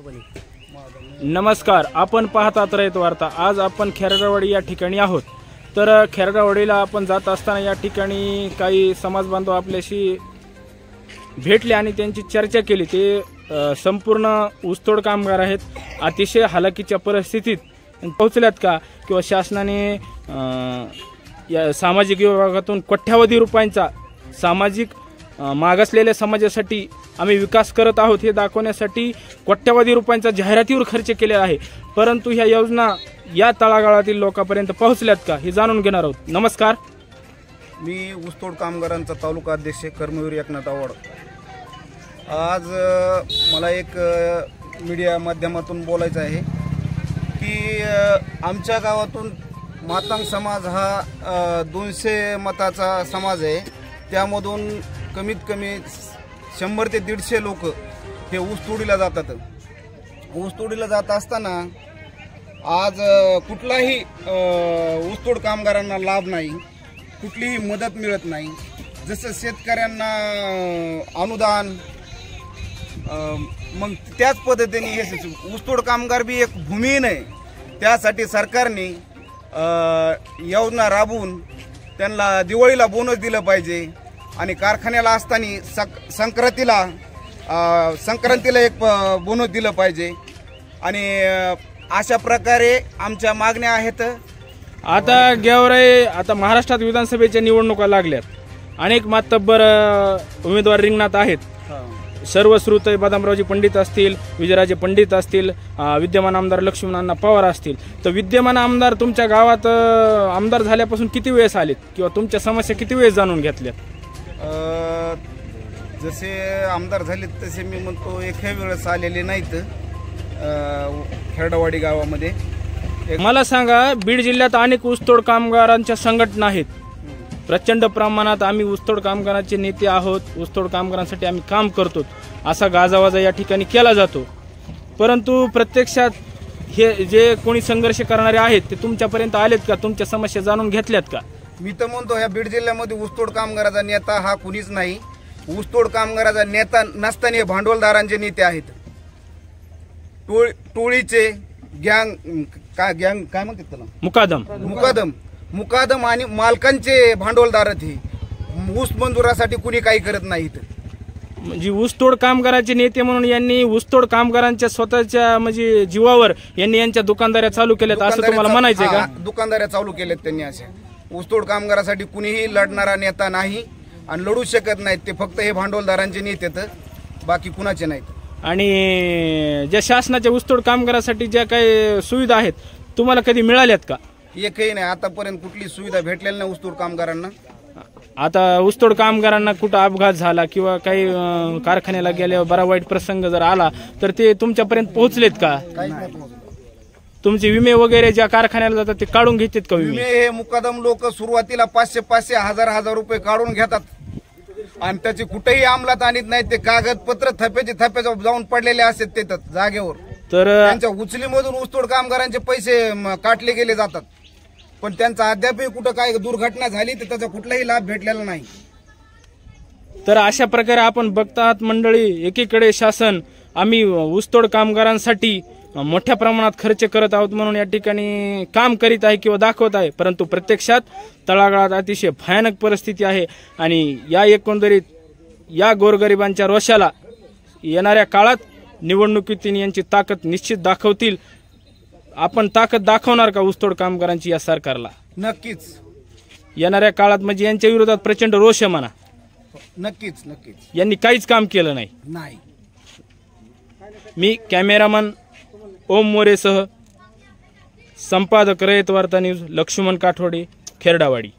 नमस्कार, आपण पाहतात रयत वार्ता। आज आपण खेरडावाडी या ठिकाणी आहोत। तर खेरडावाडीला आपण जात असताना या ठिकाणी काही समाज बांधव आपल्याशी भेटले आणि त्यांची चर्चा केली। ते संपूर्ण ऊसतोड कामगार आहेत, अतिशय हालाकीच्या परिस्थितीत पोहोचल्यात का किंवा शासनाने या सामाजिक विभागातून कोट्यावधी रुपयांचा सामाजिक मागासलेल्या समाजासाठी आम्ही विकास करत आहोत हे दाखवण्यासाठी कोट्यावधी रुपयांचा जाहिरातीवर खर्च केलेला आहे। परंतु ह्या योजना या तळागाळातील लोकांपर्यंत पोहोचल्यात का हे जाणून घेणार आहोत। नमस्कार, मी ऊसतोड कामगारांचा तालुका अध्यक्ष कर्मवीर एकनाथ आव्हाड। आज मला एक मीडिया माध्यमातून बोलायचं आहे की आमच्या गावातून मातंग समाज हा 200 मताचा समाज आहे। त्यामधून कमीत कमी 100 ते 150 लोक हे ऊसतोडीला जातात। ऊसतोडीला जात असताना आज कुठलाही ऊसतोड कामगारांना लाभ नाही, कुठलीही मदत मिळत नाही। जसं शेतकऱ्यांना अनुदान, मग त्याच पद्धतीने हे ऊसतोड कामगार बी एक भूमिहीन आहे। त्यासाठी सरकारने योजना राबवून त्यांना दिवाळीला बोनस दिलं पाहिजे आणि कारखान्याला असताना संक्रांतीला एक बोनस दिलं पाहिजे। आणि अशा प्रकारे आमच्या मागण्या आहेत। आता गेवराई आता महाराष्ट्रात विधानसभेच्या निवडणुका लागल्यात, अनेक मातब्बर उमेदवार रिंगणात आहेत। सर्व श्रुत बदामरावजी पंडित असतील, विजयराजे पंडित असतील, विद्यमान आमदार लक्ष्मण पवार असतील। तर विद्यमान आमदार तुमच्या गावात आमदार झाल्यापासून किती वेळेस आलेत किंवा तुमच्या समस्या किती वेळेस जाणून घेतल्यात? जसे आमदार झाले तसे मी म्हणतो एका वेळेस आलेले नाहीत खेरडावाडी गावामध्ये। मला सांगा, बीड जिल्ह्यात अनेक ऊसतोड कामगारांच्या संघटना आहेत, प्रचंड प्रमाणात आम्ही ऊसतोड कामगारांचे नेते आहोत, ऊसतोड कामगारांसाठी आम्ही काम करतो असा गाजावाजा या ठिकाणी केला जातो। परंतु प्रत्यक्षात हे जे कोणी संघर्ष करणारे आहेत ते तुमच्यापर्यंत आलेत का? तुमच्या समस्या जाणून घेतल्यात का? मी तर म्हणतो ह्या बीड जिल्ह्यामध्ये ऊसतोड कामगाराचा नेता हा कुणीच नाही। ऊसतोड कामगाराचा नेता नसताना हे भांडवलदारांचे नेते आहेत, टोळीचे गँग काय म्हणतात त्याला, मुकादम आणि मालकांचे भांडवलदार हे ऊस मंजुरासाठी कुणी काही करत नाहीत। म्हणजे ऊसतोड कामगारांचे नेते म्हणून यांनी ऊसतोड कामगारांच्या स्वतःच्या म्हणजे जीवावर यांनी यांच्या दुकानदाऱ्या चालू केल्यात असं तुम्हाला म्हणायचंय का? दुकानदाऱ्या चालू केल्यात त्यांनी अशा। ऊसतोड कामगारासाठी कुणीही लढणारा नेता नाही आणि लढू शकत नाहीत। ते फक्त हे भांडवलदारांचे नेते, बाकी कुणाचे नाहीत। आणि ज्या शासनाच्या ऊसतोड कामगारासाठी ज्या काही सुविधा आहेत तुम्हाला कधी मिळाल्यात का? एकही नाही, आतापर्यंत कुठली सुविधा भेटलेली नाही ऊसतोड कामगारांना। आता ऊसतोड कामगारांना कुठं अपघात झाला किंवा काही कारखान्याला गेल्यावर बरा वाईट प्रसंग जर आला तर ते तुमच्यापर्यंत पोहोचलेत का? तुमचे विमे वगैरे ज्या कारखान्याला जातात ते काढून घेतात का? विमे हे मुकादम लोक सुरुवातीला 500-500 हजार रुपये काढून घेतात आणि त्याची कुठेही अंमलात आणत नाहीत। ते कागदपत्र थप्पे जाऊन पडलेले असतात ते जागेवर, तर त्यांच्या उचलीमधून ऊसतोड कामगारांचे पैसे काटले गेले जातात। पण त्यांचा अद्यापही कुठं काय दुर्घटना झाली तर त्याचा कुठलाही लाभ भेटलेला नाही। तर अशा प्रकारे आपण बघतात मंडळी, एकीकडे शासन आम्ही ऊसतोड कामगारांसाठी मोठ्या प्रमाणात खर्च करत आहोत म्हणून या ठिकाणी काम करीत आहे किंवा दाखवत आहे, परंतु प्रत्यक्षात तळागाळात अतिशय भयानक परिस्थिती आहे। आणि या एकंदरीत या गोरगरिबांच्या रोषाला येणाऱ्या काळात निवडणुकीत यांची ताकद निश्चित दाखवतील। आपण ताकद दाखवणार का ऊसतोड कामगारांची या सरकारला? नक्कीच येणाऱ्या काळात, म्हणजे यांच्या विरोधात प्रचंड रोष आहे म्हणा। नक्कीच यांनी काहीच काम केलं नाही। मी कॅमेरामन ओम मोरेसह संपादक रयत वार्ता न्यूज लक्ष्मण काठोडे, खेरडावाडी।